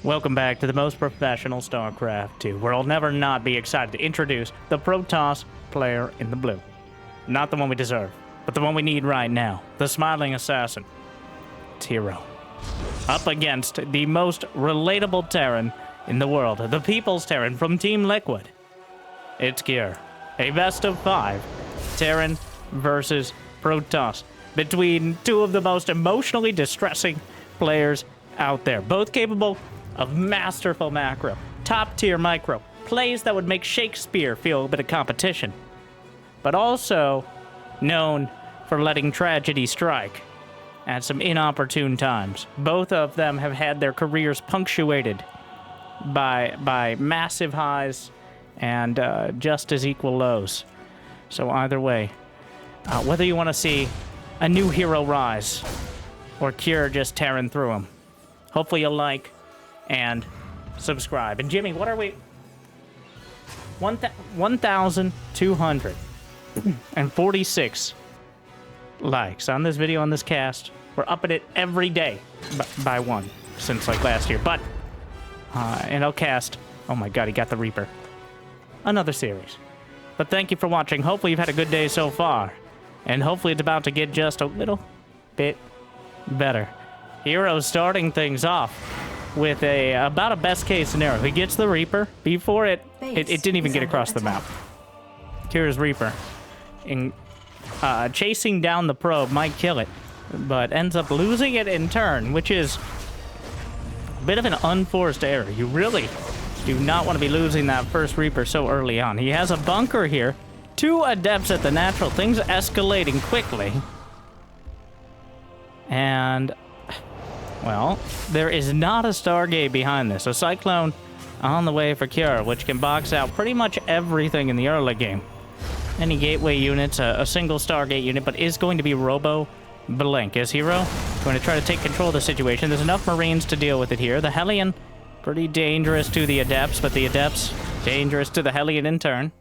Welcome back to the most professional StarCraft 2, where I'll never not be excited to introduce the Protoss player in the blue. Not the one we deserve, but the one we need right now. The Smiling Assassin. It's Hero. Up against the most relatable Terran in the world, the People's Terran from Team Liquid. It's Kier. A best of 5. Terran versus Protoss. Between two of the most emotionally distressing players out there. Both capable of masterful macro, top-tier micro, plays that would make Shakespeare feel a bit of competition, but also known for letting tragedy strike at some inopportune times. Both of them have had their careers punctuated by massive highs and just as equal lows. So either way, whether you want to see a new hero rise or Kier just tearing through him, hopefully you'll like and subscribe. And Jimmy, what are we? 1,246 likes on this video, on this cast. We're upping it every day by one since like last year. But, and I'll cast, oh my god, he got the Reaper. Another series. But thank you for watching. Hopefully you've had a good day so far. And hopefully it's about to get just a little bit better. Hero starting things off with about a best case scenario. He gets the Reaper before it didn't even get across the map. Kier's Reaper chasing down the probe might kill it, but ends up losing it in turn, which is a bit of an unforced error. You really do not want to be losing that first Reaper so early on. He has a bunker here, 2 Adepts at the natural, things escalating quickly. And well, there is not a Stargate behind this. A Cyclone on the way for Kier, which can box out pretty much everything in the early game. Any gateway units, a single Stargate unit, but is going to be Robo Blink. Is Hero going to try to take control of the situation? There's enough Marines to deal with it here. The Hellion, pretty dangerous to the Adepts, but the Adepts, dangerous to the Hellion in turn.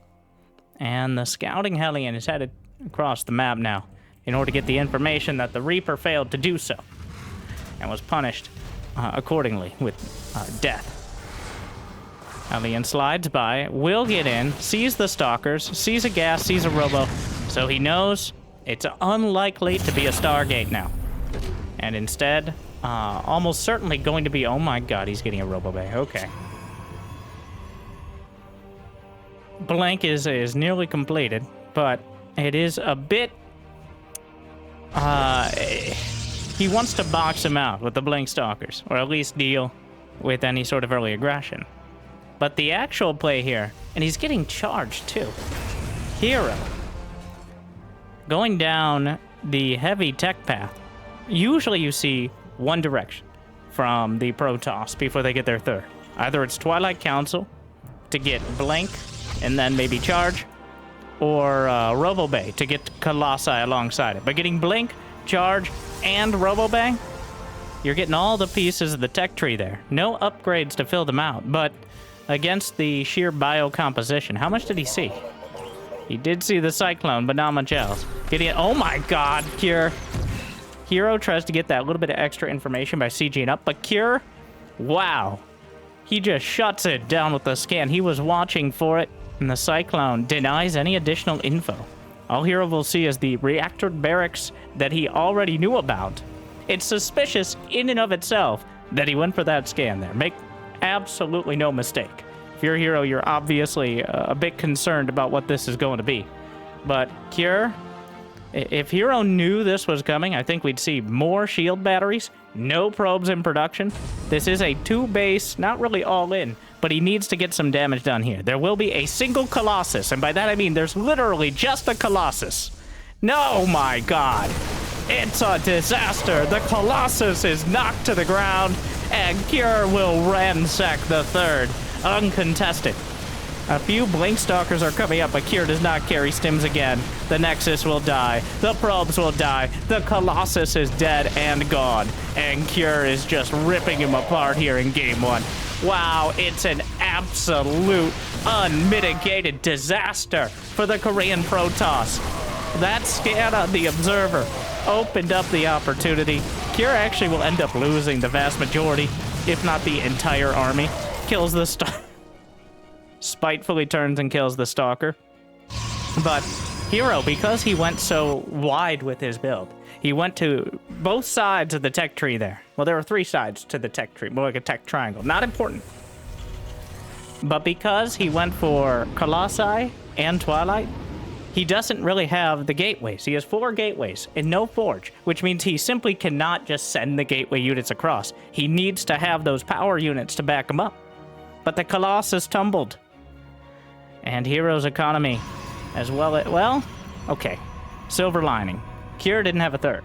And the Scouting Hellion is headed across the map now in order to get the information that the Reaper failed to do so, and was punished accordingly with death. Hellion slides by, will get in, sees the Stalkers, sees a gas, sees a Robo, so he knows it's unlikely to be a Stargate now. And instead, almost certainly going to be, oh my god, he's getting a Robo Bay, okay. Blank is nearly completed, but it is a bit, he wants to box him out with the Blink Stalkers, or at least deal with any sort of early aggression. But the actual play here, and he's getting charged too. Hero. Going down the heavy tech path, usually you see one direction from the Protoss before they get their third. Either it's Twilight Council to get Blink and then maybe charge, or Robobay to get Colossi alongside it. But getting Blink, charge, and Robobay, you're getting all the pieces of the tech tree there. No upgrades to fill them out, but against the sheer biocomposition, how much did he see? He did see the Cyclone, but not much else. Getting it, oh my god, Kier. Hero tries to get that little bit of extra information by CGing up, but Kier, wow. He just shuts it down with the scan. He was watching for it, and the Cyclone denies any additional info. All Hero will see is the reactor barracks that he already knew about. It's suspicious in and of itself that he went for that scan there. Make absolutely no mistake. If you're a Hero, you're obviously a bit concerned about what this is going to be. But Kier, if Hero knew this was coming, I think we'd see more shield batteries, no probes in production. This is a 2-base, not really all in, but he needs to get some damage done here. There will be a single Colossus, and by that I mean there's literally just a Colossus. No, my god. It's a disaster. The Colossus is knocked to the ground, and Kier will ransack the third, uncontested. A few Blink Stalkers are coming up, but Kier does not carry stims again. The Nexus will die. The probes will die. The Colossus is dead and gone. And Kier is just ripping him apart here in Game 1. Wow, it's an absolute unmitigated disaster for the Korean Protoss. That scan on the Observer opened up the opportunity. Kier actually will end up losing the vast majority if not the entire army. Kills the spitefully turns and kills the Stalker. But Hero, because he went so wide with his build, he went to both sides of the tech tree there. Well, there were 3 sides to the tech tree, more like a tech triangle. Not important. But because he went for Colossi and Twilight, he doesn't really have the gateways. He has 4 gateways and no forge, which means he simply cannot just send the gateway units across. He needs to have those power units to back him up. But the Colossus tumbled. And Hero's economy as well, okay. Silver lining. Kier didn't have a third.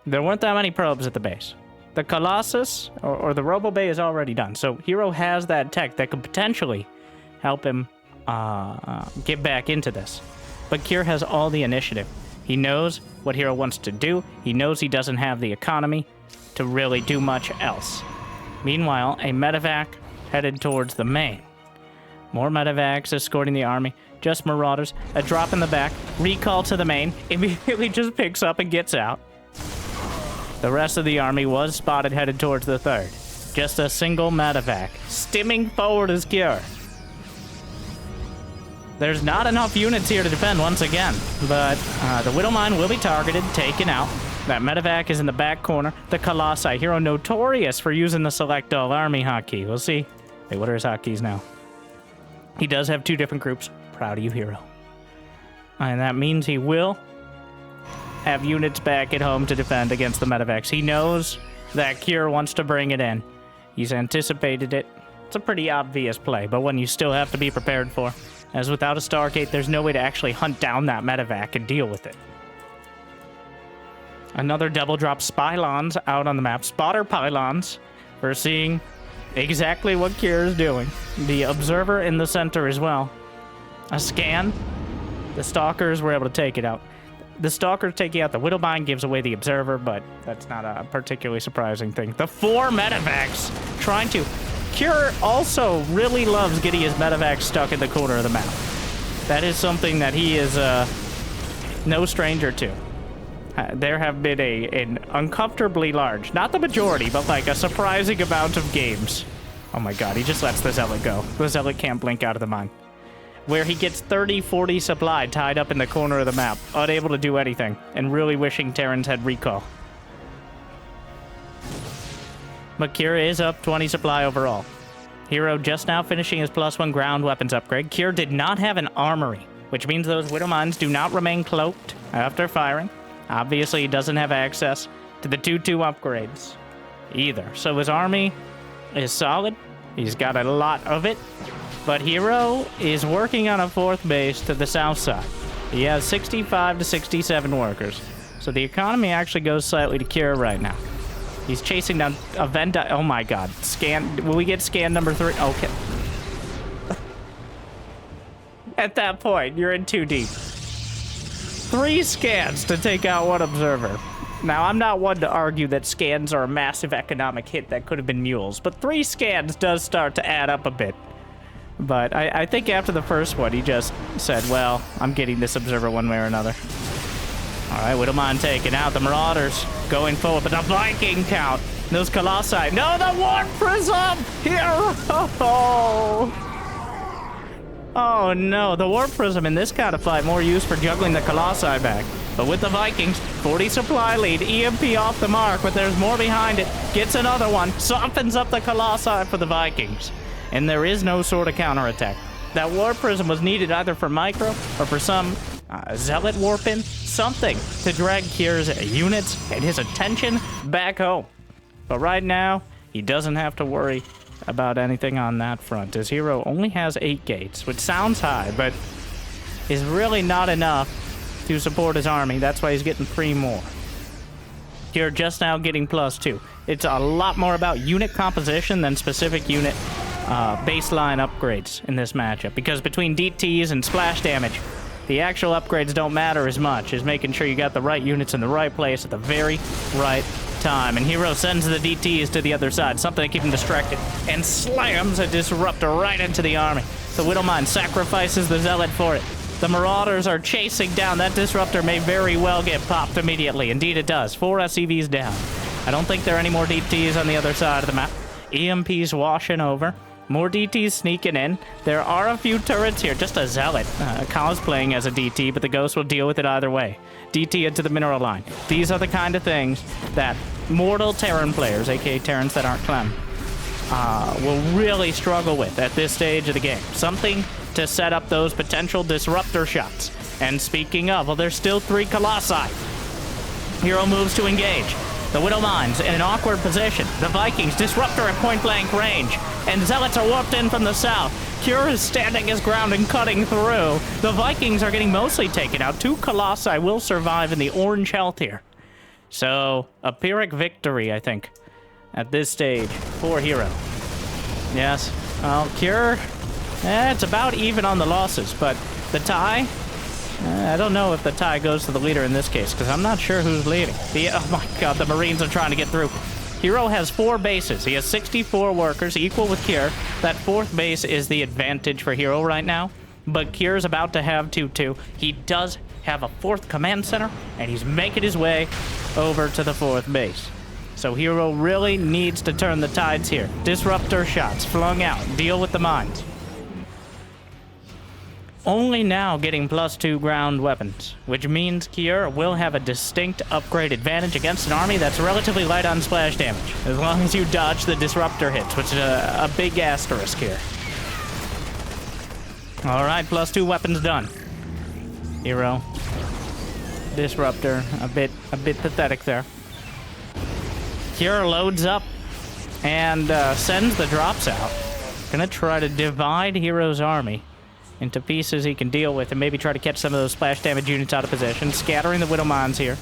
There weren't that many probes at the base. The Colossus, or the Robo Bay is already done. So Hero has that tech that could potentially help him get back into this. But Kier has all the initiative. He knows what Hero wants to do. He knows he doesn't have the economy to really do much else. Meanwhile, a medevac headed towards the main. More medevacs escorting the army. Just Marauders. A drop in the back. Recall to the main. Immediately just picks up and gets out. The rest of the army was spotted headed towards the third. Just a single medevac. Stimming forward is Kier. There's not enough units here to defend once again, but the Widowmine will be targeted, taken out. That medevac is in the back corner. The Colossi, Hero notorious for using the select all army hotkey. We'll see. Wait, what are his hotkeys now? He does have 2 different groups. Proud of you, Hero. And that means he will have units back at home to defend against the medevacs. He knows that Kier wants to bring it in. He's anticipated it. It's a pretty obvious play, but one you still have to be prepared for. As without a Stargate, there's no way to actually hunt down that medevac and deal with it. Another double drop Spylons out on the map. Spotter pylons. We're seeing exactly what Kier is doing. The Observer in the center as well. A scan. The Stalkers were able to take it out. The Stalkers taking out the Widowmine gives away the Observer, but that's not a particularly surprising thing. The 4 medevacs trying to... Kier also really loves getting his medevac stuck in the corner of the map. That is something that he is no stranger to. There have been an uncomfortably large, not the majority, but like a surprising amount of games. Oh my god, he just lets the Zealot go. The Zealot can't blink out of the mine. Where he gets 30-40 supply tied up in the corner of the map, unable to do anything, and really wishing Terrans had recall. But Kier is up 20 supply overall. Hero just now finishing his +1 ground weapons upgrade. Kier did not have an armory, which means those Widowmines do not remain cloaked after firing. Obviously, he doesn't have access to the 2-2 upgrades either. So his army is solid. He's got a lot of it. But Hero is working on a 4th base to the south side. He has 65 to 67 workers. So the economy actually goes slightly to Kier right now. He's chasing down a Venda. Oh my god. Scan. Will we get scan number 3? Okay. At that point, you're in too deep. 3 scans to take out 1 observer. Now, I'm not one to argue that scans are a massive economic hit that could have been mules, but 3 scans does start to add up a bit. But I think after the first one, he just said, well, I'm getting this observer one way or another. All right, Widowmine taking out the Marauders going forward, but the Viking count. Those Colossi. No, the Warp Prism! Here! Oh no, the Warp Prism in this kind of fight more used for juggling the Colossi back. But with the Vikings, 40 supply lead, EMP off the mark, but there's more behind it. Gets another one, softens up the Colossi for the Vikings. And there is no sort of counterattack. That Warp Prism was needed either for Micro or for some Zealot warp-in, something to drag Kier's units and his attention back home. But right now, he doesn't have to worry about anything on that front. His hero only has 8 gates, which sounds high, but is really not enough to support his army. That's why he's getting 3 more. Kier just now getting +2. It's a lot more about unit composition than specific unit baseline upgrades in this matchup, because between DTs and splash damage, the actual upgrades don't matter as much as making sure you got the right units in the right place at the very right time. And Hero sends the DTs to the other side, something to keep him distracted, and slams a Disruptor right into the army. The Widowmine sacrifices the Zealot for it. The Marauders are chasing down. That Disruptor may very well get popped immediately. Indeed it does. 4 SCVs down. I don't think there are any more DTs on the other side of the map. EMPs washing over. More DTs sneaking in. There are a few turrets here. Just a Zealot cosplaying as a DT, but the Ghost will deal with it either way. DT into the mineral line. These are the kind of things that mortal Terran players, aka Terrans that aren't Clem, will really struggle with at this stage of the game. Something to set up those potential disruptor shots. And speaking of, well, there's still 3 Colossi. Hero moves to engage. The Widow Mines in an awkward position. The Vikings disruptor at point-blank range. And Zealots are warped in from the south. Cure is standing his ground and cutting through. The Vikings are getting mostly taken out. 2 Colossi will survive in the orange health here. So, a Pyrrhic victory, I think, at this stage for Hero. Yes. Well, Cure, it's about even on the losses, but the tie, I don't know if the tie goes to the leader in this case, because I'm not sure who's leading. Oh my god, the Marines are trying to get through. Hero has 4 bases. He has 64 workers, equal with Cure. That 4th base is the advantage for Hero right now, but Cure's about to have 2 too. He does have a 4th command center, and he's making his way over to the 4th base. So Hero really needs to turn the tides here. Disruptor shots flung out. Deal with the mines. Only now getting +2 ground weapons, which means Cure will have a distinct upgrade advantage against an army that's relatively light on splash damage, as long as you dodge the disruptor hits, which is a big asterisk here. Alright, +2 weapons done. Hero. Disruptor, a bit pathetic there. Cure loads up and sends the drops out. Gonna try to divide Hero's army into pieces he can deal with and maybe try to catch some of those splash damage units out of position. Scattering the Widow Mines here.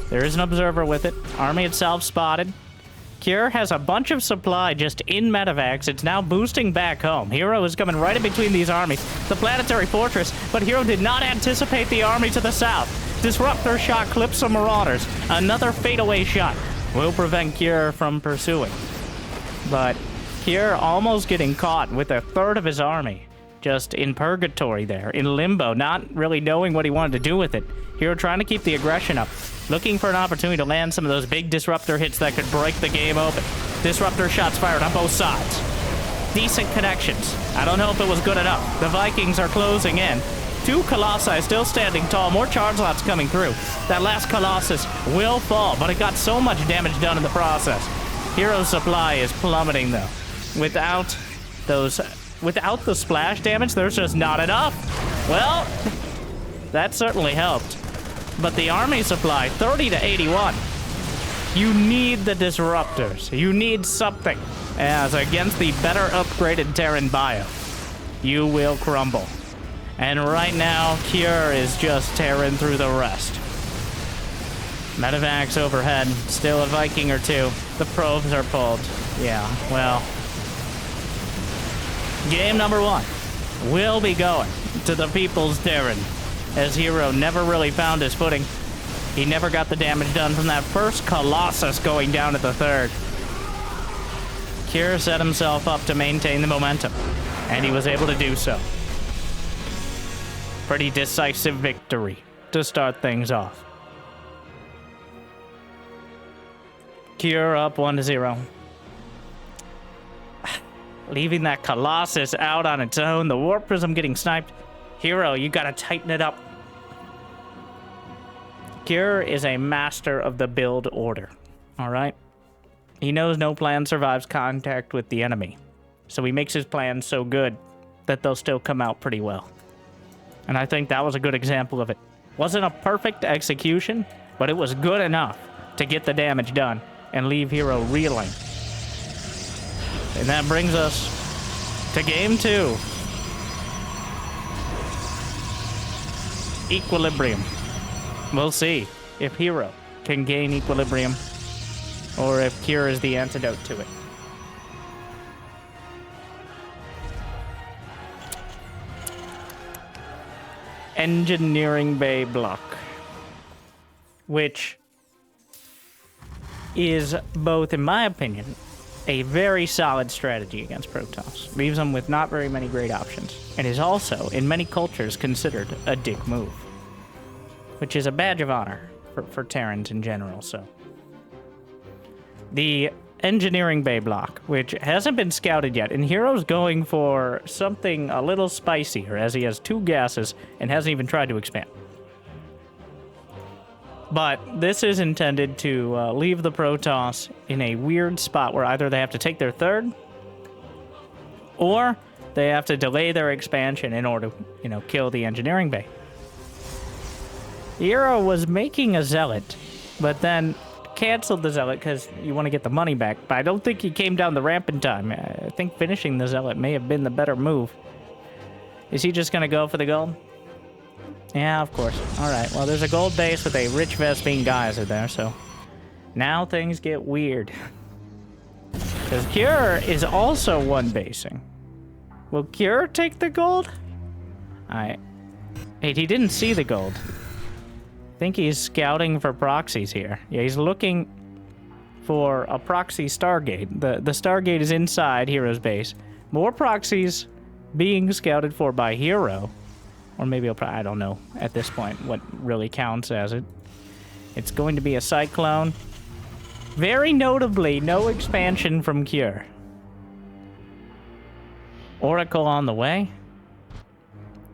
There is an observer with it. Army itself spotted. Cure has a bunch of supply just in medevacs. It's now boosting back home. Hero is coming right in between these armies. The planetary fortress, but Hero did not anticipate the army to the south. Disruptor shot clips some Marauders. Another fadeaway shot will prevent Cure from pursuing. But Cure almost getting caught with 1/3 of his army. Just in purgatory there, in limbo, not really knowing what he wanted to do with it. Hero trying to keep the aggression up, looking for an opportunity to land some of those big disruptor hits that could break the game open. Disruptor shots fired on both sides. Decent connections. I don't know if it was good enough. The Vikings are closing in. 2 Colossi still standing tall. More charge lots coming through. That last Colossus will fall, but it got so much damage done in the process. Hero's supply is plummeting, though. Without the splash damage, there's just not enough. Well, that certainly helped. But the army supply, 30 to 81. You need the disruptors. You need something. As against the better upgraded Terran bio, you will crumble. And right now, Cure is just tearing through the rest. Medevacs overhead. Still a Viking or 2. The probes are pulled. Yeah, well. Game number 1 will be going to the People's Terran, as Hero never really found his footing. He never got the damage done from that first Colossus going down at the 3rd. Cure set himself up to maintain the momentum, and he was able to do so. Pretty decisive victory to start things off. Cure up 1-0. Leaving that Colossus out on its own. The Warp Prism getting sniped. Hero, you gotta tighten it up. Cure is a master of the build order. Alright? He knows no plan survives contact with the enemy. So he makes his plans so good that they'll still come out pretty well. And I think that was a good example of it. Wasn't a perfect execution, but it was good enough to get the damage done and leave Hero reeling. And that brings us to game 2. Equilibrium. We'll see if Hero can gain equilibrium or if Cure is the antidote to it. Engineering Bay block, which is both, in my opinion, a very solid strategy against Protoss. Leaves them with not very many great options. And is also, in many cultures, considered a dick move. Which is a badge of honor for Terrans in general, so. The engineering bay block, which hasn't been scouted yet, and Hero's going for something a little spicier, as he has 2 gases and hasn't even tried to expand. But this is intended to leave the Protoss in a weird spot where either they have to take their 3rd, or they have to delay their expansion in order to, kill the engineering bay. Hero was making a Zealot, but then canceled the Zealot because you want to get the money back, but I don't think he came down the ramp in time. I think finishing the Zealot may have been the better move. Is he just going to go for the gold? Yeah, of course. Alright, well, there's a gold base with a rich Vespene geyser there, so now things get weird. Because Cure is also 1-basing. Will Cure take the gold? Wait, he didn't see the gold. I think he's scouting for proxies here. Yeah, he's looking for a proxy Stargate. The Stargate is inside Hero's base. More proxies being scouted for by Hero. Or maybe I don't know at this point what really counts as it. It's going to be a Cyclone. Very notably, no expansion from Cure. Oracle on the way.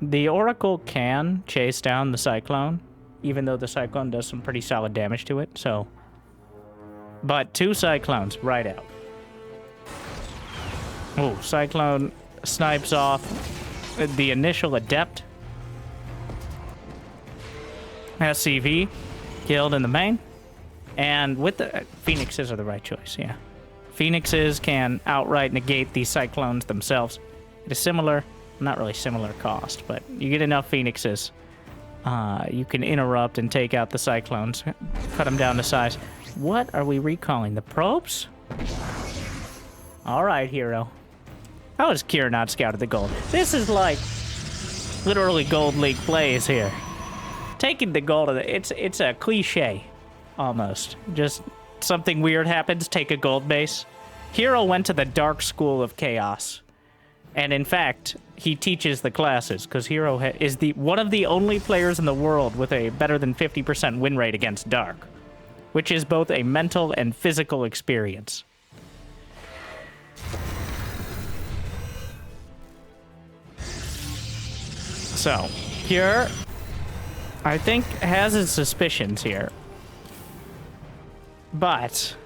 The Oracle can chase down the Cyclone, even though the Cyclone does some pretty solid damage to it, so... But 2 Cyclones right out. Oh, Cyclone snipes off the initial Adept. SCV killed in the main. And with the... Phoenixes are the right choice, yeah. Phoenixes can outright negate these Cyclones themselves. It is similar, not really similar cost, but you get enough Phoenixes. You can interrupt and take out the Cyclones, cut them down to size. What are we recalling? The probes? Alright, Hero. How is Cure not scouted the gold? This is like literally Gold League plays here. Taking the gold, it's a cliche, almost. Just something weird happens, take a gold base. Hero went to the dark school of chaos. And in fact, he teaches the classes, because Hero is one of the only players in the world with a better than 50% win rate against Dark, which is both a mental and physical experience. So, Cure, I think, has his suspicions here. But...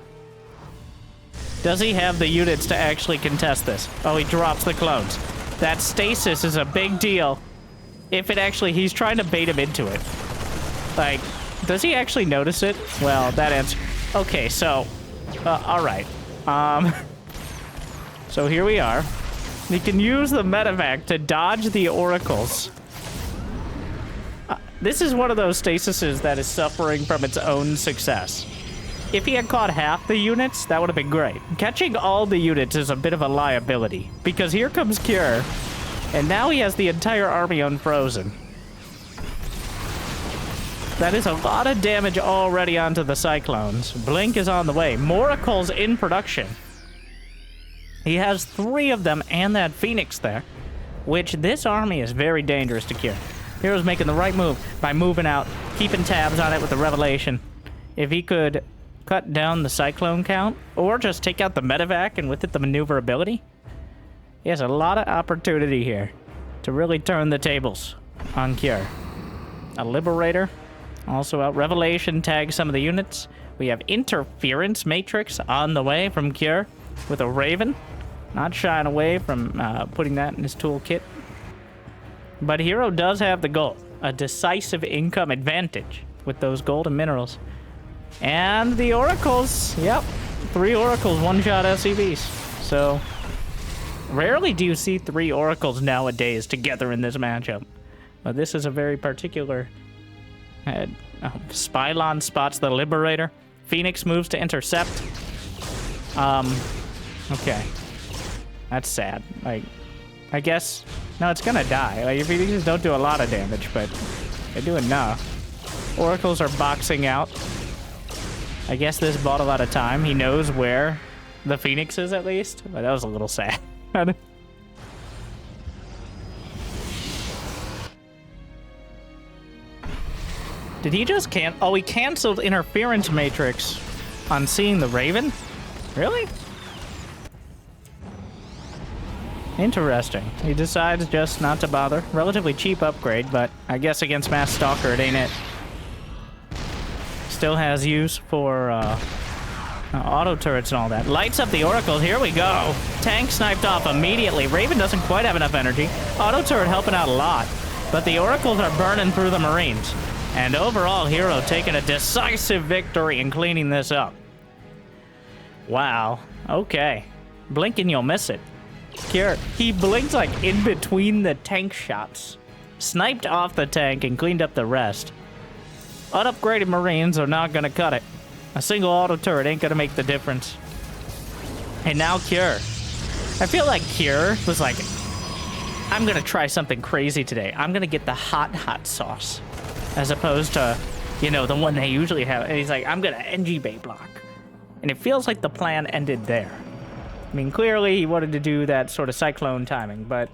does he have the units to actually contest this? Oh, he drops the clones. That stasis is a big deal. If it actually... he's trying to bait him into it. Like, does he actually notice it? Well, that answer... okay, so... alright. So here we are. He can use the medevac to dodge the oracles. This is one of those stasises that is suffering from its own success. If he had caught half the units, that would have been great. Catching all the units is a bit of a liability, because here comes Cure, and now he has the entire army unfrozen. That is a lot of damage already onto the Cyclones. Blink is on the way. Moracle's in production. He has 3 of them and that Phoenix there, which this army is very dangerous to Cure. Hero's making the right move by moving out, keeping tabs on it with the Revelation. If he could cut down the Cyclone count, or just take out the medevac and with it the maneuverability, he has a lot of opportunity here to really turn the tables on Cure. A Liberator, also out. Revelation tags some of the units. We have Interference Matrix on the way from Cure with a Raven. Not shying away from putting that in his toolkit. But Hero does have the gold. A decisive income advantage with those golden minerals. And the Oracles. Yep. 3 Oracles, one-shot SCVs. So, rarely do you see 3 Oracles nowadays together in this matchup. But this is a very particular... Spylon spots the Liberator. Phoenix moves to intercept. Okay. That's sad. Like, I guess... no, it's gonna die. Like, Phoenixes don't do a lot of damage, but they do enough. Oracles are boxing out. I guess this bought a lot of time. He knows where the Phoenix is, at least. But that was a little sad. Did he just oh, he canceled Interference Matrix on seeing the Raven? Really? Interesting. He decides just not to bother. Relatively cheap upgrade, but I guess against Mass Stalker it ain't it. Still has use for auto turrets and all that. Lights up the Oracle. Here we go. Tank sniped off immediately. Raven doesn't quite have enough energy. Auto turret helping out a lot. But the Oracles are burning through the Marines. And overall, Hero taking a decisive victory in cleaning this up. Wow. Okay. Blink and you'll miss it. Cure. He blinked like in between the tank shots. Sniped off the tank and cleaned up the rest. Unupgraded Marines are not gonna cut it. A single auto turret ain't gonna make the difference. And now Cure. I feel like Cure was like, I'm gonna try something crazy today. I'm gonna get the hot sauce. As opposed to, you know, the one they usually have. And he's like, I'm gonna NG Bay block. And it feels like the plan ended there. I mean, clearly he wanted to do that sort of cyclone timing, but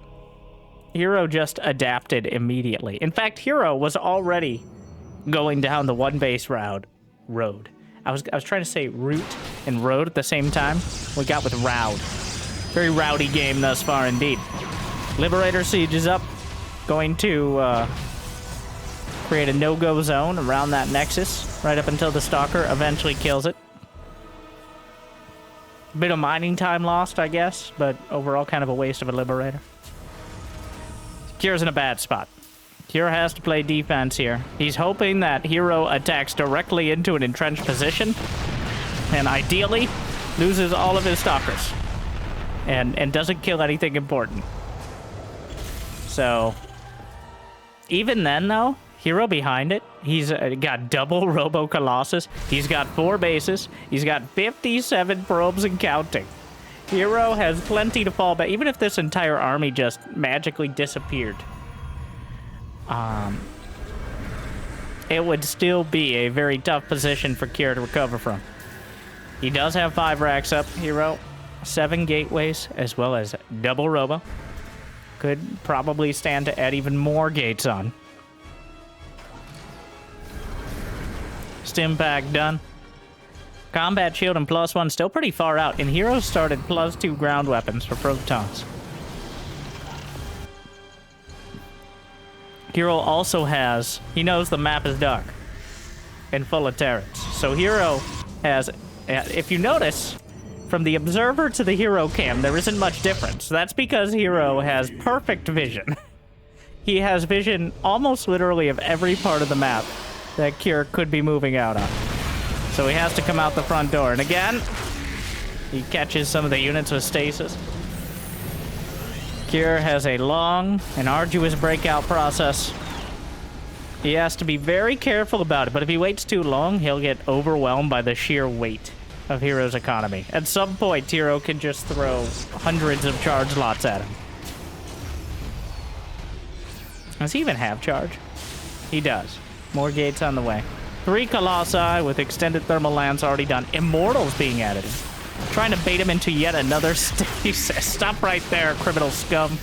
Hero just adapted immediately. In fact, Hero was already going down the one base road. I was trying to say route and road at the same time. We got with Roud. Very rowdy game thus far indeed. Liberator Siege is up. Going to create a no-go zone around that Nexus right up until the Stalker eventually kills it. Bit of mining time lost, I guess, but overall kind of a waste of a Liberator. Cure's in a bad spot. Cure has to play defense here. He's hoping that Hero attacks directly into an entrenched position and ideally loses all of his Stalkers and doesn't kill anything important. So, even then, though, Hero behind it, he's got double Robo Colossus. He's got 4 bases. He's got 57 probes and counting. Hero has plenty to fall back, even if this entire army just magically disappeared. It would still be a very tough position for Cure to recover from. He does have 5 racks up, Hero. 7 gateways, as well as double Robo. Could probably stand to add even more gates on. Stim pack done. Combat shield and +1 still pretty far out, and Hero started +2 ground weapons for protons. Hero also has, he knows the map is dark and full of turrets. So Hero has, if you notice, from the observer to the Hero cam, there isn't much difference. That's because Hero has perfect vision. He has vision almost literally of every part of the map that Cure could be moving out on. So he has to come out the front door. And again, he catches some of the units with stasis. Cure has a long and arduous breakout process. He has to be very careful about it, but if he waits too long, he'll get overwhelmed by the sheer weight of Hero's economy. At some point, Hero can just throw hundreds of charge lots at him. Does he even have charge? He does. More gates on the way. 3 Colossi with extended thermal lance already done. Immortals being added. Trying to bait him into yet another stasis. Stop right there, criminal scum.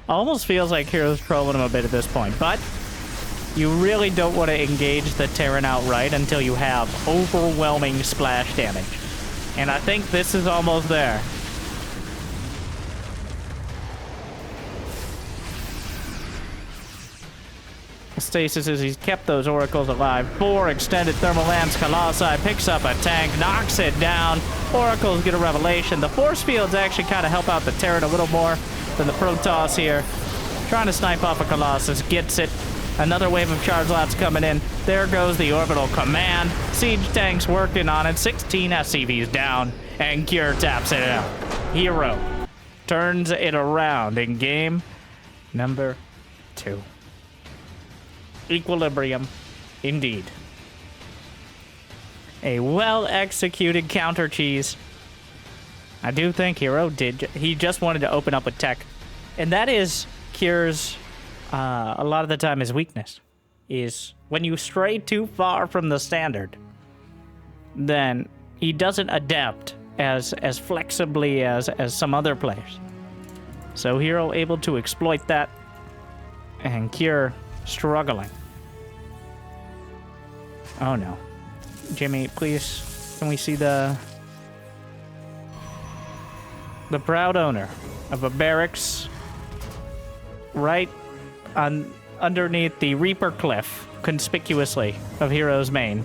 Almost feels like Hero's trolling him a bit at this point, but you really don't want to engage the Terran outright until you have overwhelming splash damage. And I think this is almost there. Stasis is he's kept those Oracles alive. 4 extended thermal lance Colossi picks up a tank, knocks it down. Oracles get a revelation. The force fields actually kind of help out the Terran a little more than the Protoss here. Trying to snipe off a Colossus, gets it. Another wave of charge lots coming in. There goes the orbital command. Siege tanks working on it. 16 SCVs down, and Cure taps it out. Hero turns it around in game number 2. Equilibrium, indeed. A well-executed counter cheese. I do think Hero did. He just wanted to open up with tech. And that is Cure's, a lot of the time, his weakness. Is when you stray too far from the standard, then he doesn't adapt as flexibly as some other players. So Hero able to exploit that, and Cure struggling. Oh no. Jimmy, please, can we see the proud owner of a barracks right underneath the Reaper Cliff, conspicuously, of Heroes Main.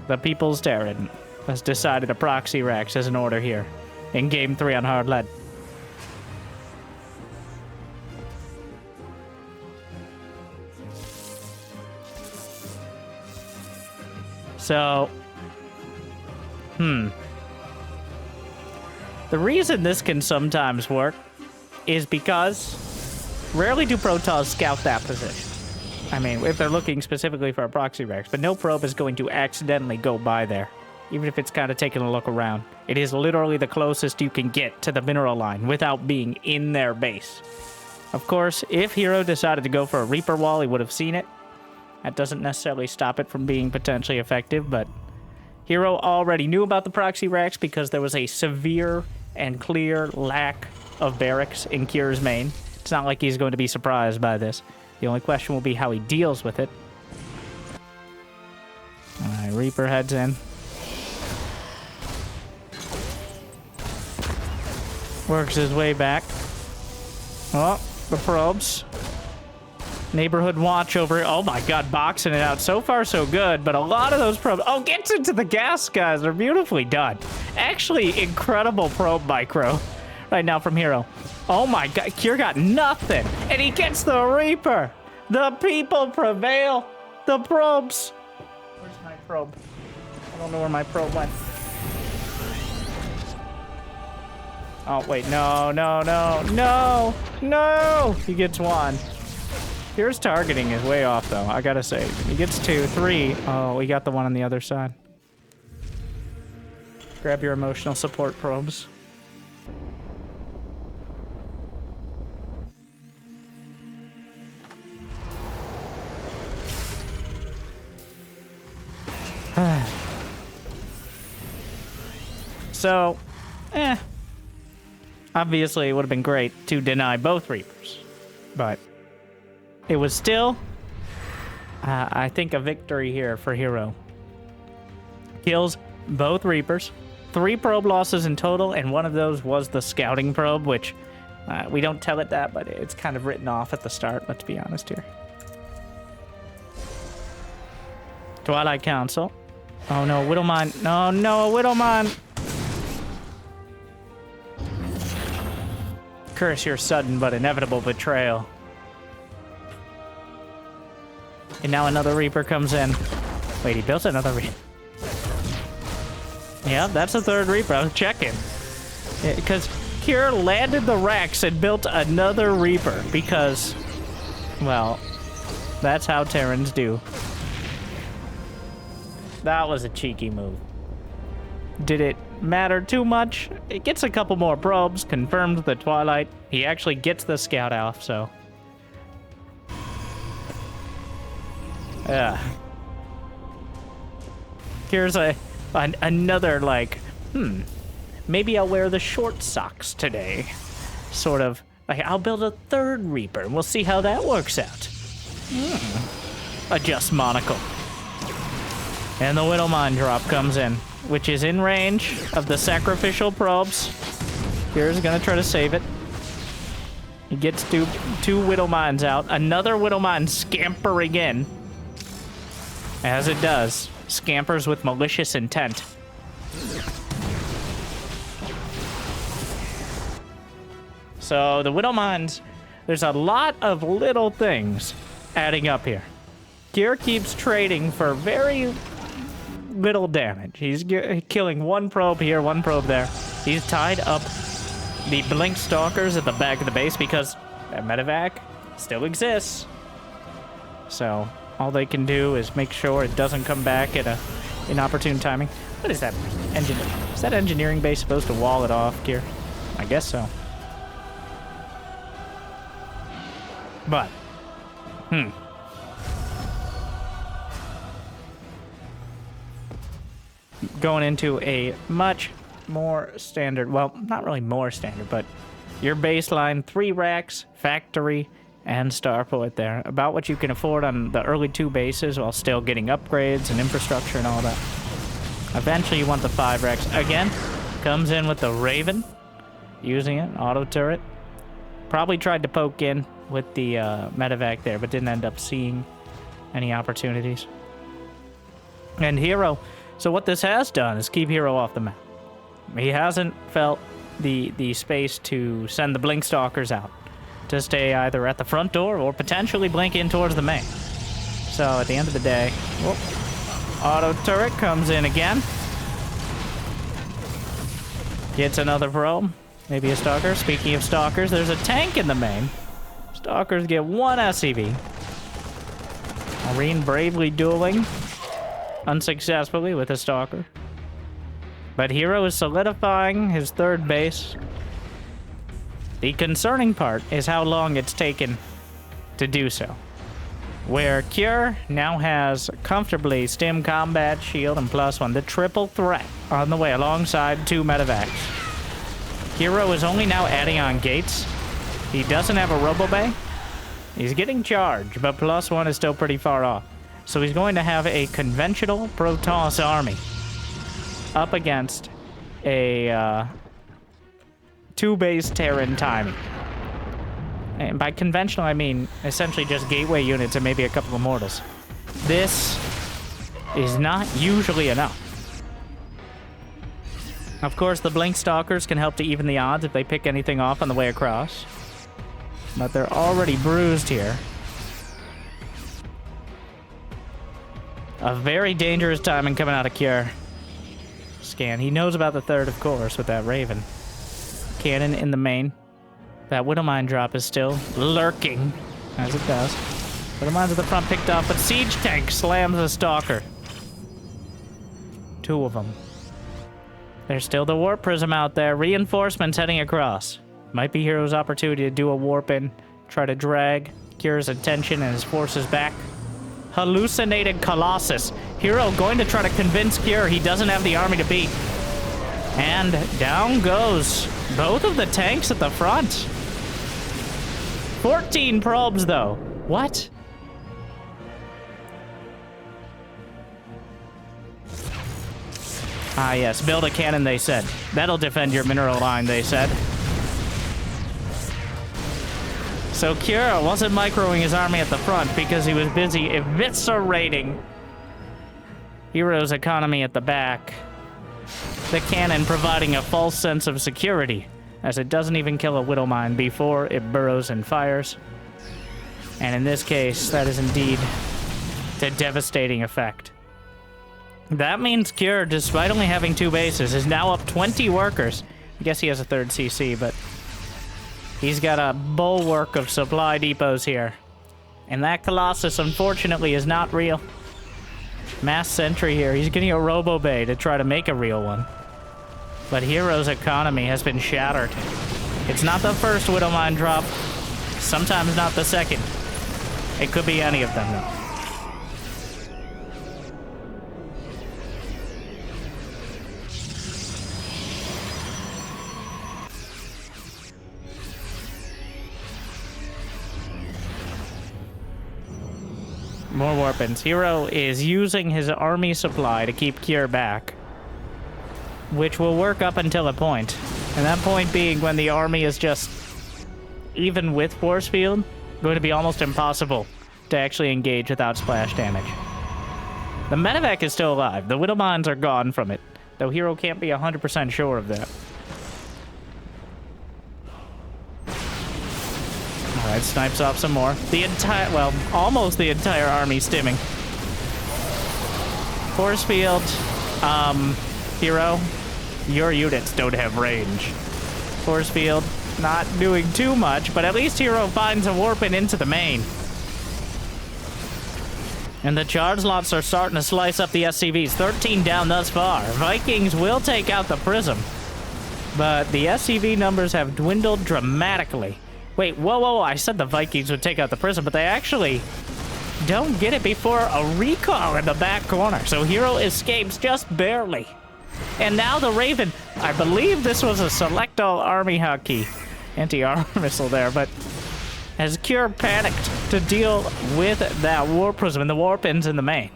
The People's Terran has decided a proxy Rex as an order here in Game 3 on Hard Lead. So, the reason this can sometimes work is because rarely do Protoss scout that position. I mean, if they're looking specifically for a proxy Rex, but no probe is going to accidentally go by there, even if it's kind of taking a look around. It is literally the closest you can get to the mineral line without being in their base. Of course, if Hero decided to go for a Reaper wall, he would have seen it. That doesn't necessarily stop it from being potentially effective, but Hero already knew about the proxy Rex because there was a severe and clear lack of barracks in Kier's Main. It's not like he's going to be surprised by this. The only question will be how he deals with it. Alright, Reaper heads in. Works his way back. Oh, the probes. Neighborhood watch over it. Oh my god, boxing it out. So far, so good, but a lot of those probes... Oh, gets into the gas, guys. They're beautifully done. Actually, incredible probe micro right now from Hero. Oh my god, Kier got nothing. And he gets the Reaper. The people prevail. The probes. Where's my probe? I don't know where my probe went. Oh, wait. No, no, no, no, no. He gets one. Here's targeting is way off, though. I gotta say. He gets 2, 3. Oh, we got the one on the other side. Grab your emotional support probes. So, obviously it would have been great to deny both Reapers, but it was still, I think, a victory here for Hero. Kills both Reapers, 3 probe losses in total, and one of those was the scouting probe, which we don't tell it that, but it's kind of written off at the start, let's be honest here. Twilight Council. Oh no, Widowmine. No, no, Widowmine. Curse your sudden but inevitable betrayal. And now another Reaper comes in. Wait, he built another Reaper. Yeah, that's the 3rd Reaper. I was checking. Because Kier landed the Rex and built another Reaper because, well, that's how Terrans do. That was a cheeky move. Did it matter too much? It gets a couple more probes, confirms the Twilight. He actually gets the scout off, so. Yeah. Here's another, like, maybe I'll wear the short socks today. Sort of, like, I'll build a 3rd Reaper, and we'll see how that works out. Adjust monocle. And the Widowmine drop comes in, which is in range of the sacrificial probes. Here's gonna try to save it. He gets two Widowmines out. Another Widowmine scampering in. As it does. Scampers with malicious intent. So the Widowmines, there's a lot of little things adding up here. Kier keeps trading for very little damage. He's killing 1 probe here, 1 probe there. He's tied up the Blink Stalkers at the back of the base because that medevac still exists. So all they can do is make sure it doesn't come back at inopportune timing. What is that? Is that engineering base supposed to wall it off, Kier? I guess so. But, going into a much more standard, well, not really more standard, but your baseline 3 racks, factory, and Starport there. About what you can afford on the early 2 bases while still getting upgrades and infrastructure and all that. Eventually you want the 5 Rex. Again, comes in with the Raven. Using it, auto turret. Probably tried to poke in with the medevac there, but didn't end up seeing any opportunities. And Hero. So what this has done is keep Hero off the map. He hasn't felt the space to send the Blink Stalkers out to stay either at the front door or potentially blink in towards the main. So at the end of the day, whoop, auto turret comes in again. Gets another probe. Maybe a Stalker. Speaking of Stalkers, there's a tank in the main. Stalkers get 1 SCV. Marine bravely dueling unsuccessfully with a Stalker. But Hero is solidifying his 3rd base. The concerning part is how long it's taken to do so. Where Cure now has comfortably Stim Combat Shield and +1, the triple threat on the way alongside 2 medevacs. Hero is only now adding on gates. He doesn't have a Robo Bay. He's getting charged, but +1 is still pretty far off. So he's going to have a conventional Protoss army up against a 2-base Terran timing. And by conventional, I mean essentially just gateway units and maybe a couple of mortals. This is not usually enough. Of course, the Blink Stalkers can help to even the odds if they pick anything off on the way across. But they're already bruised here. A very dangerous timing coming out of Cure. Scan. He knows about the 3rd, of course, with that Raven. Cannon in the main. That Widowmine drop is still lurking, as it does. Widowmines at the front picked up, but Siege Tank slams a Stalker. 2 of them. There's still the Warp Prism out there. Reinforcements heading across. Might be Hero's opportunity to do a warp in. Try to drag Cure's attention and his forces back. Hallucinated Colossus. Hero going to try to convince Cure he doesn't have the army to beat. And down goes both of the tanks at the front. 14 probes, though. What? Ah, yes. Build a cannon, they said. That'll defend your mineral line, they said. So Cure wasn't microing his army at the front because he was busy eviscerating Hero's economy at the back. The cannon providing a false sense of security, as it doesn't even kill a Widowmine before it burrows and fires. And in this case, that is indeed a devastating effect. That means Cure, despite only having 2 bases, is now up 20 workers. I guess he has a 3rd CC, but he's got a bulwark of supply depots here. And that Colossus, unfortunately, is not real. Mass Sentry here. He's getting a Robo Bay to try to make a real one. But Hero's economy has been shattered. It's not the first Widowmine drop. Sometimes not the second. It could be any of them, though. More warpins. Hero is using his army supply to keep Cure back, which will work up until a point. And that point being when the army is just, even with force field, going to be almost impossible to actually engage without splash damage. The medevac is still alive. The Widowmines are gone from it, though Hero can't be 100% sure of that. Alright, snipes off some more. The entire, well, almost the entire army stimming. Force field, Hero, your units don't have range. Force field, not doing too much, but at least Hero finds a warping into the main. And the charge lots are starting to slice up the SCVs. 13 down thus far. Vikings will take out the Prism, but the SCV numbers have dwindled dramatically. Wait, whoa, I said the Vikings would take out the Prism, but they actually don't get it before a recall in the back corner. So Hero escapes just barely. And now the Raven, I believe this was a select all army hotkey anti-armor missile there, but as Cure panicked to deal with that Warp Prism and the Warp-ins in the main.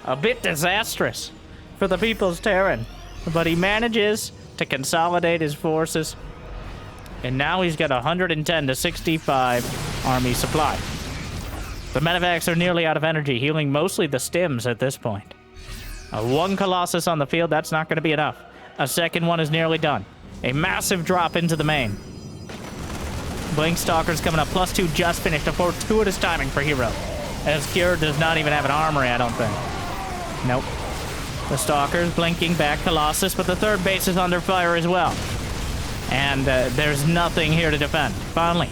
A bit disastrous for the People's Terran, but he manages to consolidate his forces, and now he's got 110 to 65 army supply. The medevacs are nearly out of energy, healing mostly the stims at this point. One Colossus on the field, that's not going to be enough. A second one is nearly done. A massive drop into the main. Blink Stalker's coming up, +2 just finished, a fortuitous timing for Hero. As Cure does not even have an armory, I don't think. Nope. The Stalker's blinking back Colossus, but the third base is under fire as well. And there's nothing here to defend. Finally,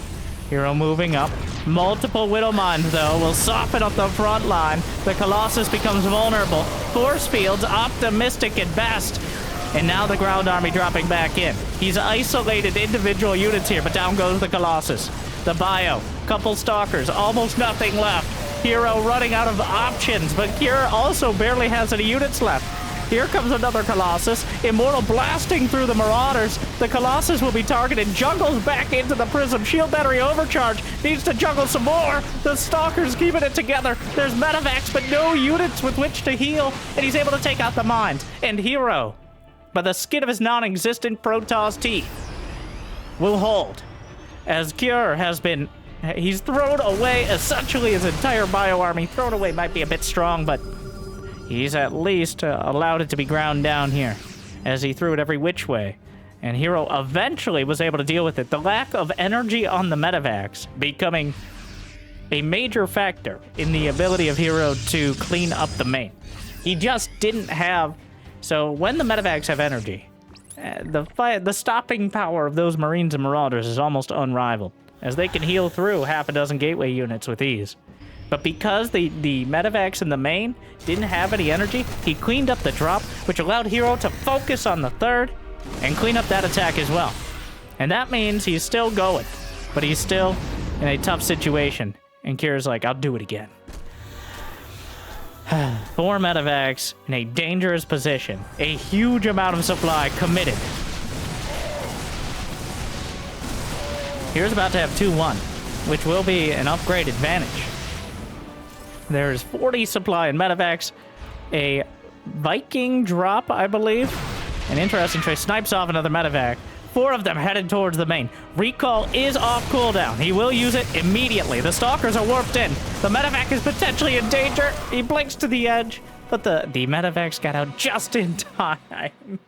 Hero moving up. Multiple Widow Mines, though, will soften up the front line. The Colossus becomes vulnerable. Force fields optimistic at best. And now the ground army dropping back in. He's isolated individual units here, but down goes the Colossus. The Bio, couple Stalkers, almost nothing left. Hero running out of options, but Cure also barely has any units left. Here comes another Colossus. Immortal blasting through the Marauders. The Colossus will be targeted. Juggles back into the Prism. Shield battery overcharge. Needs to juggle some more. The Stalker's keeping it together. There's medevacs, but no units with which to heal. And he's able to take out the mines. And Hero, by the skin of his non-existent Protoss teeth, will hold. As Cure has been... He's thrown away essentially his entire bio army. Thrown away might be a bit strong, but he's at least allowed it to be ground down here, as he threw it every which way. And Hero eventually was able to deal with it. The lack of energy on the medevacs becoming a major factor in the ability of Hero to clean up the main. He just didn't have... So when the medevacs have energy, the stopping power of those Marines and Marauders is almost unrivaled, as they can heal through half a dozen gateway units with ease. But because the medevacs in the main didn't have any energy, he cleaned up the drop, which allowed Hero to focus on the third and clean up that attack as well. And that means he's still going, but he's still in a tough situation. And Cure's like, I'll do it again. 4 medevacs in a dangerous position. A huge amount of supply committed. Here's about to have 2-1, which will be an upgrade advantage. There's 40 supply in medevacs, a Viking drop, I believe. An interesting choice. Snipes off another medevac. 4 of them headed towards the main. Recall is off cooldown. He will use it immediately. The Stalkers are warped in. The medevac is potentially in danger. He blinks to the edge, but the medevacs got out just in time.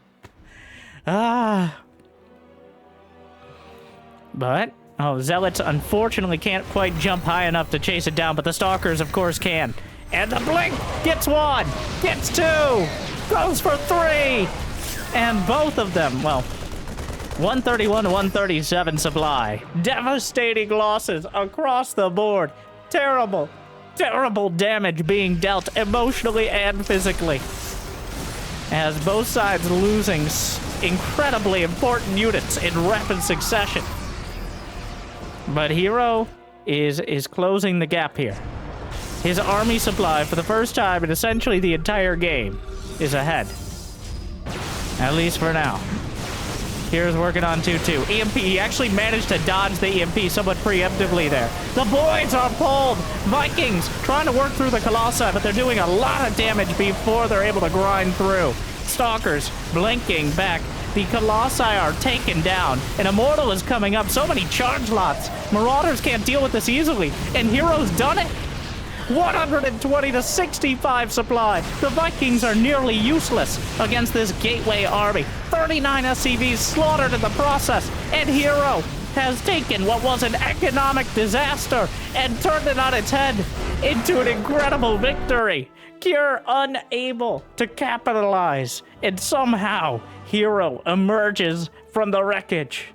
But, Zealots unfortunately can't quite jump high enough to chase it down, but the Stalkers, of course, can. And the blink gets 1, gets 2, goes for 3, and both of them, well, 131 to 137 supply. Devastating losses across the board. Terrible, terrible damage being dealt emotionally and physically, as both sides losing incredibly important units in rapid succession. But Hero is closing the gap here. His army supply, for the first time in essentially the entire game, is ahead. At least for now. Here's working on 2-2. EMP, he actually managed to dodge the EMP somewhat preemptively there. The boys are pulled. Vikings trying to work through the Colossi, but they're doing a lot of damage before they're able to grind through. Stalkers blinking back. The Colossi are taken down. An Immortal is coming up. So many charge lots. Marauders can't deal with this easily. And Hero's done it. 120 to 65 supply. The Vikings are nearly useless against this gateway army. 39 SCVs slaughtered in the process. And Hero has taken what was an economic disaster and turned it on its head into an incredible victory. Cure unable to capitalize, and somehow Hero emerges from the wreckage.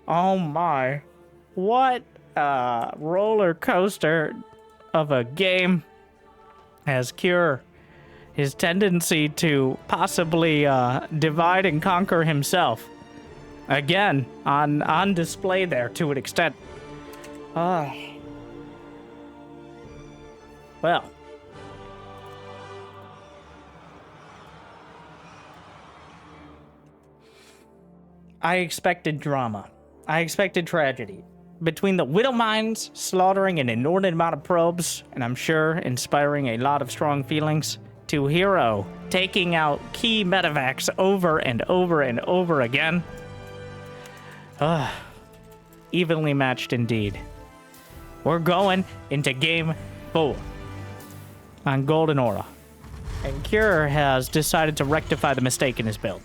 Oh my. What a roller coaster of a game. As Cure, his tendency to possibly divide and conquer himself, again, on display there to an extent. Well. I expected drama. I expected tragedy. between the Widow Mines slaughtering an inordinate amount of probes, and I'm sure inspiring a lot of strong feelings, to Hero taking out key medevacs over and over and over again. Evenly matched indeed. We're going into game 4 on Golden Aura. And Cure has decided to rectify the mistake in his build.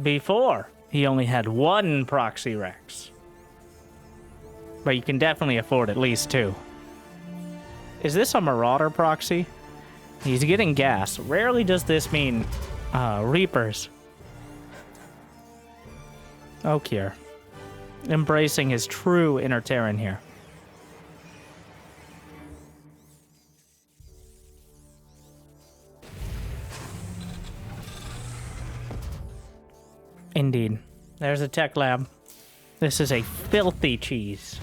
Before, he only had 1 Proxy Rex. But you can definitely afford at least 2. Is this a Marauder proxy? He's getting gas. Rarely does this mean Reapers. Oh, Cure. Embracing his true inner Terran here. Indeed. There's a tech lab. This is a filthy cheese.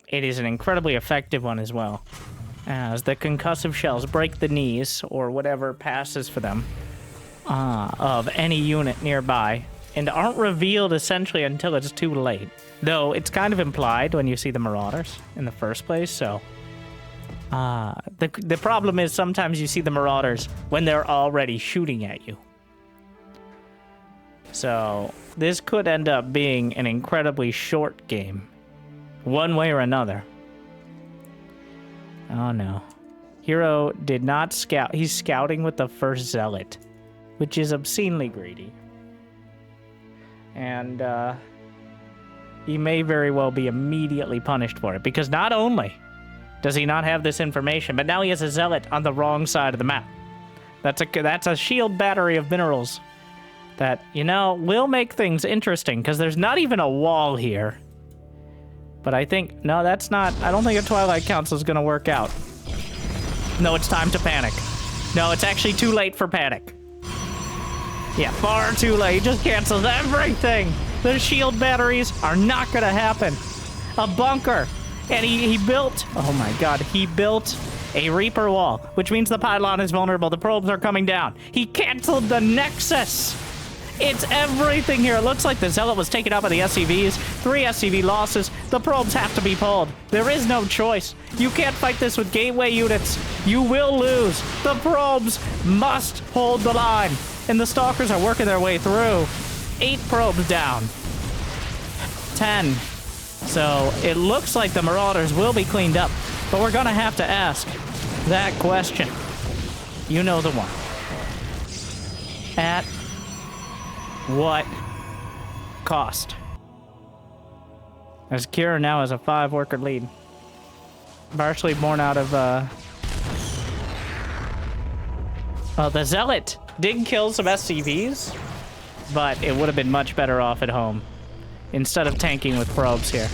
It is an incredibly effective one as well, as the concussive shells break the knees, or whatever passes for them, of any unit nearby, and aren't revealed essentially until it's too late. Though it's kind of implied when you see the Marauders in the first place, so... the problem is sometimes you see the Marauders when they're already shooting at you. So, this could end up being an incredibly short game. One way or another. Oh no. Hero did not scout. He's scouting with the first Zealot, which is obscenely greedy. And, he may very well be immediately punished for it, because not only does he not have this information, but now he has a Zealot on the wrong side of the map. That's a shield battery of minerals that, you know, will make things interesting, because there's not even a wall here. But I think, no, that's not, I don't think a Twilight Council is going to work out. No, it's time to panic. No, it's actually too late for panic. Yeah, far too late. He just cancels everything. The shield batteries are not going to happen. A bunker. And he built, oh my god, he built a Reaper wall, which means the pylon is vulnerable. The probes are coming down. He canceled the Nexus. It's everything here. It looks like the Zealot was taken out by the SCVs. 3 SCV losses. The probes have to be pulled. There is no choice. You can't fight this with gateway units. You will lose. The probes must hold the line. And the Stalkers are working their way through. 8 probes down. 10. So it looks like the Marauders will be cleaned up. But we're going to have to ask that question. You know the one. At what cost? As Kira now has a 5-worker lead. Partially born out of, well, the Zealot did kill some SCVs, but it would have been much better off at home instead of tanking with probes here.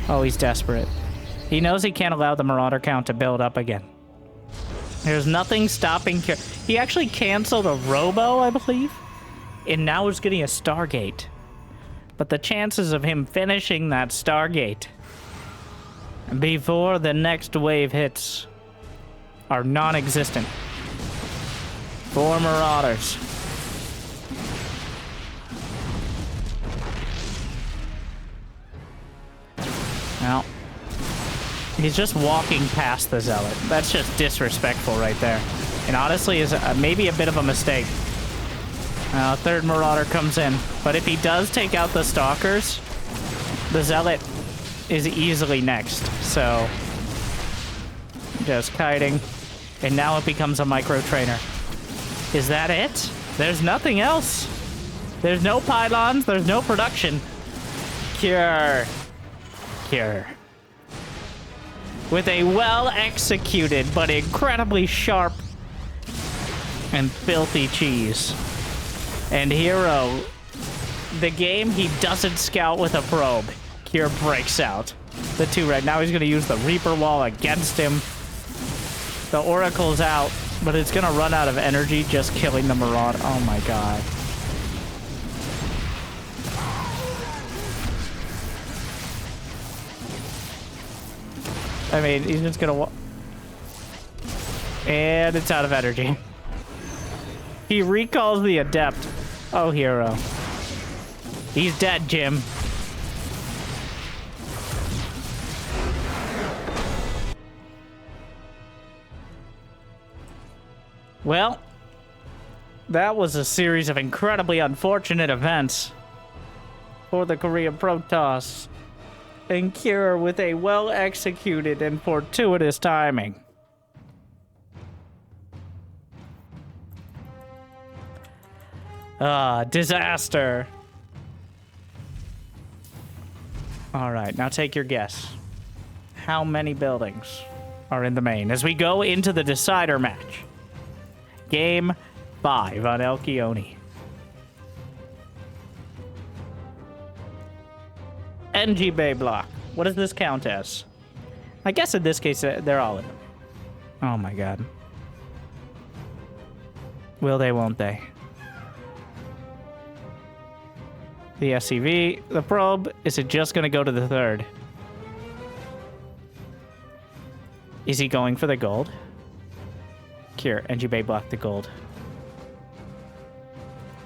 Oh, he's desperate. He knows he can't allow the Marauder count to build up again. There's nothing stopping Kira. He actually canceled a Robo, I believe, and now is getting a Stargate. But the chances of him finishing that Stargate before the next wave hits are non-existent. 4 Marauders. Now, he's just walking past the Zealot. That's just disrespectful right there. And honestly, is maybe a bit of a mistake. 3rd Marauder comes in. But if he does take out the Stalkers, the Zealot is easily next. So, just kiting. And now it becomes a micro-trainer. Is that it? There's nothing else. There's no pylons. There's no production. Cure. Cure. With a well-executed but incredibly sharp and filthy cheese. And Hero, the game he doesn't scout with a probe. Cure breaks out. The 2 red. Now he's going to use the Reaper wall against him. The Oracle's out, but it's going to run out of energy just killing the Marauder. Oh my god. I mean, he's just going to... And it's out of energy. He recalls the Adept. Oh, Hero. He's dead, Jim. Well, that was a series of incredibly unfortunate events for the Korean Protoss. And Kira with a well-executed and fortuitous timing. Disaster. Alright, now take your guess. How many buildings are in the main as we go into the decider match? Game 5 on Elkioni. NG Bay block. What does this count as? I guess in this case, they're all in them. Oh my god. Will they, won't they? The SCV, the probe, is it just going to go to the third? Is he going for the gold? Here, NG Bay blocked the gold.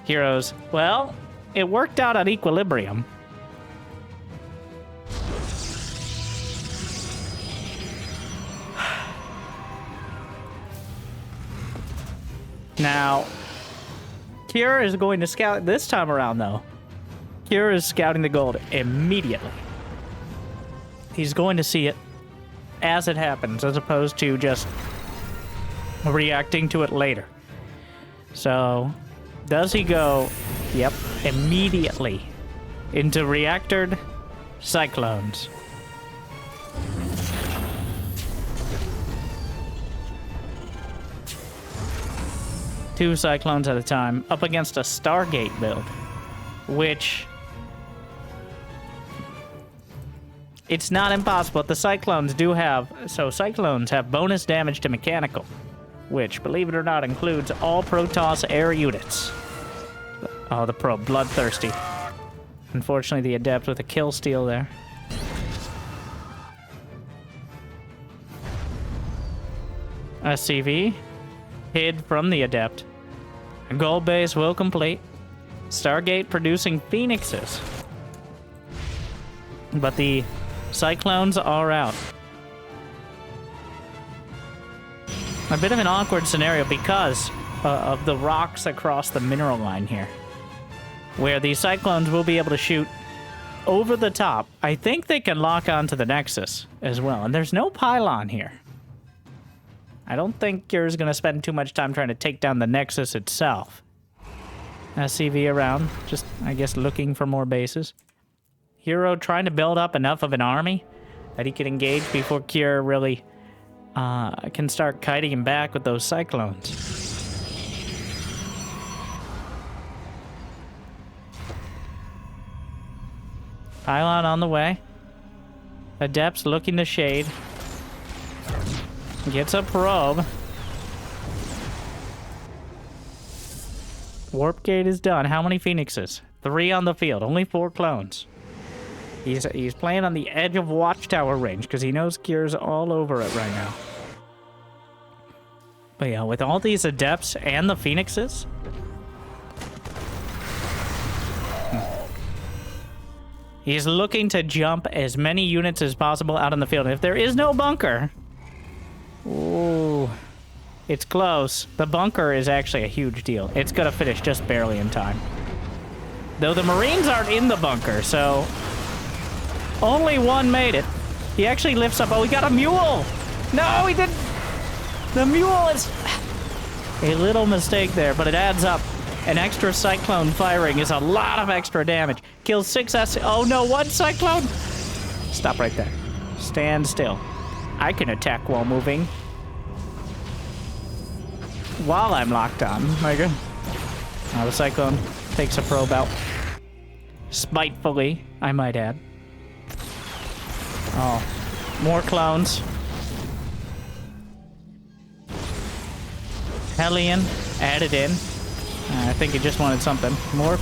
Heroes. Well, it worked out on equilibrium. Now, Kira is going to scout this time around, though. Kira is scouting the gold immediately. He's going to see it as it happens, as opposed to just reacting to it later. So, does he go, yep, immediately into reactored cyclones? Two cyclones at a time, up against a Stargate build, which... it's not impossible. The Cyclones do have... so Cyclones have bonus damage to mechanical, which, believe it or not, includes all Protoss air units. Oh, the probe. Bloodthirsty. Unfortunately, the Adept with a kill steal there. SCV. Hid from the Adept. Gold base will complete. Stargate producing Phoenixes. But the Cyclones are out. A bit of an awkward scenario because of the rocks across the mineral line here, where the Cyclones will be able to shoot over the top. I think they can lock onto the Nexus as well, and there's no pylon here. I don't think you're going to spend too much time trying to take down the Nexus itself. SCV around, just, I guess, looking for more bases. Hero trying to build up enough of an army that he can engage before Kira really can start kiting him back with those Cyclones. Pylon on the way. Adepts looking to shade. Gets a probe. Warp gate is done. How many Phoenixes? 3 on the field. Only 4 clones. He's playing on the edge of Watchtower range because he knows Kira's all over it right now. But yeah, with all these Adepts and the Phoenixes... he's looking to jump as many units as possible out on the field. And if there is no bunker... ooh, it's close. The bunker is actually a huge deal. It's gonna finish just barely in time. Though the Marines aren't in the bunker, so... only one made it. He actually lifts up... oh, he got a mule! No, he didn't... the mule is... a little mistake there, but it adds up. An extra Cyclone firing is a lot of extra damage. Kills 6 S... oh no, 1 Cyclone! Stop right there. Stand still. I can attack while moving. While I'm locked on. Mega. Now the Cyclone takes a probe out. Spitefully, I might add. Oh, more clones. Hellion added in. I think he just wanted something. More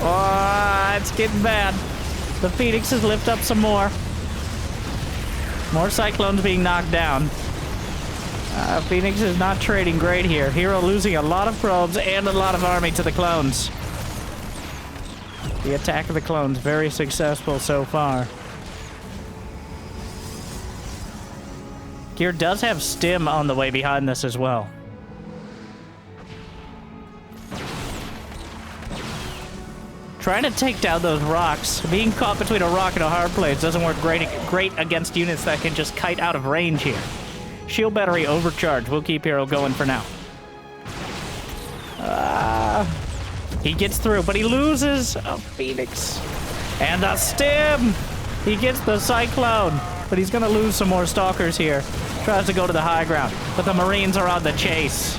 oh, it's getting bad. The Phoenixes lift up some more. More Cyclones being knocked down. Phoenix is not trading great here. Hero losing a lot of probes and a lot of army to the clones. The attack of the clones very successful so far. Gear does have stim on the way behind this as well. Trying to take down those rocks. Being caught between a rock and a hard place doesn't work great against units that can just kite out of range here. Shield battery overcharged. We'll keep Hero going for now. He gets through, but he loses a Phoenix. And a stim! He gets the Cyclone, but he's gonna lose some more Stalkers here. Tries to go to the high ground, but the Marines are on the chase.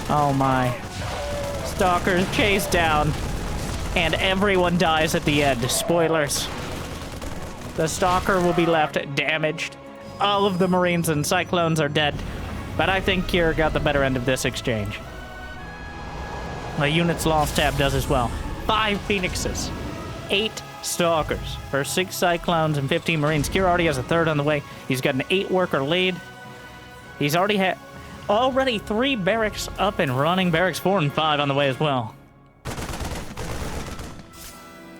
Oh my. Stalkers chase down, and everyone dies at the end. Spoilers. The Stalker will be left damaged. All of the Marines and Cyclones are dead, but I think Kier got the better end of this exchange. The units lost tab does as well. 5 Phoenixes, 8 Stalkers for 6 Cyclones and 15 Marines. Kier already has a third on the way. He's got an 8 worker lead. He's already had 3 barracks up and running. Barracks 4 and 5 on the way as well.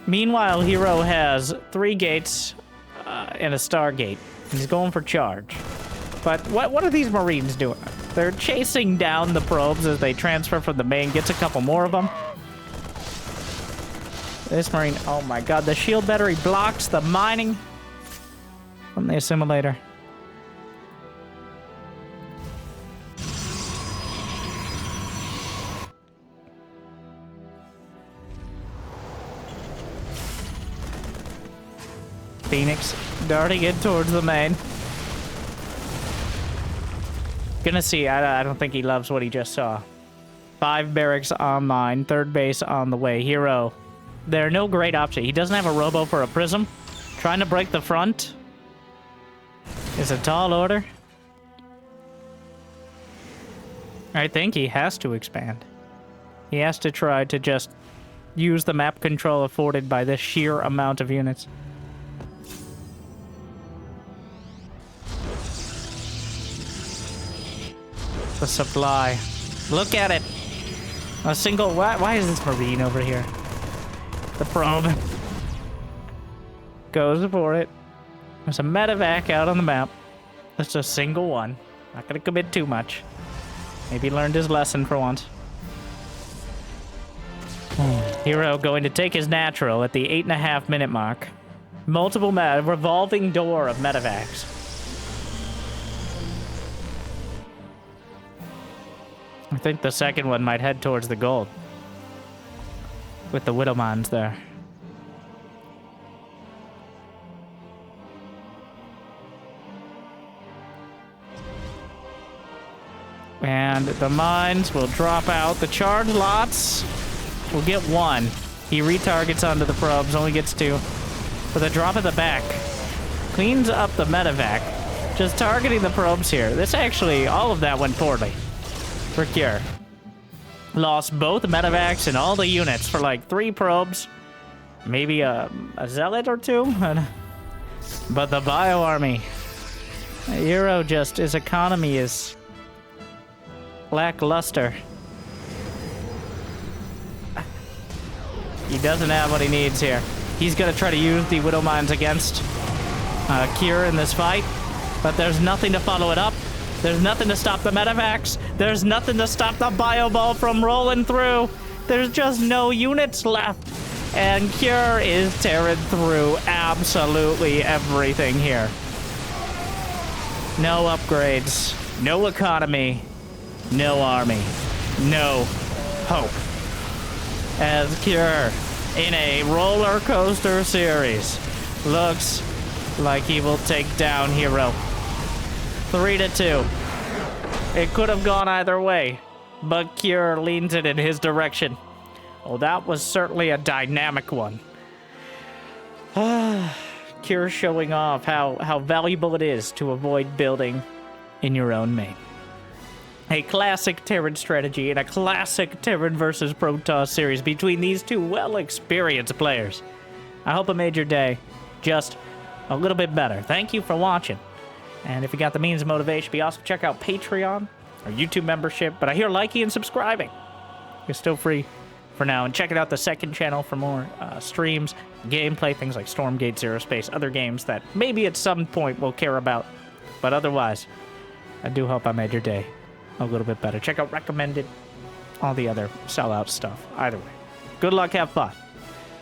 Meanwhile, Hero has 3 gates and a star gate. He's going for charge. But what are these Marines doing? They're chasing down the probes as they transfer from the main. Gets a couple more of them. This Marine, oh my god, the shield battery blocks the mining from the assimilator. Phoenix darting in towards the main. Gonna see, I don't think he loves what he just saw. 5 barracks online, 3rd base on the way. Hero. They're no great option. He doesn't have a robo for a prism. Trying to break the front is a tall order. I think he has to expand. He has to try to just use the map control afforded by this sheer amount of units. The supply. Look at it. A single... Why is this Marine over here? The probe. Goes for it. There's a medevac out on the map. That's a single one. Not gonna commit too much. Maybe learned his lesson for once. Hero going to take his natural at the 8.5 minute mark. Multiple revolving door of medevacs. I think the second one might head towards the gold. With the Widow Mines there. And the mines will drop out. The charge lots will get 1. He retargets onto the probes, only gets 2. With a drop at the back. Cleans up the medevac. Just targeting the probes here. This actually, all of that went poorly. For Kier. Lost both medevacs and all the units for like 3 probes. Maybe a zealot or 2. But the bio army. Hero just, his economy is lackluster. He doesn't have what he needs here. He's gonna try to use the Widow Mines against Kier in this fight. But there's nothing to follow it up. There's nothing to stop the medevacs. There's nothing to stop the bio ball from rolling through. There's just no units left. And Kier is tearing through absolutely everything here. No upgrades. No economy. No army. No hope. As Kier, in a roller coaster series, looks like he will take down Hero. 3-2. It could have gone either way, but Kier leans it in his direction. Oh, that was certainly a dynamic one. Kier showing off how valuable it is to avoid building in your own main. A classic Terran strategy and a classic Terran versus Protoss series between these two well-experienced players. I hope it made your day just a little bit better. Thank you for watching. And if you got the means of motivation, be awesome. Check out Patreon or YouTube membership. But I hear liking and subscribing is still free for now. And check it out the second channel for more streams, gameplay, things like Stormgate, Zero Space, other games that maybe at some point we'll care about But otherwise, I do hope I made your day a little bit better. Check out recommended, all the other sellout stuff. Either way, good luck, have fun.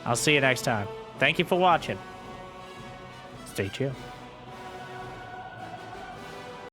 I'll see you next time. Thank you for watching. Stay chill.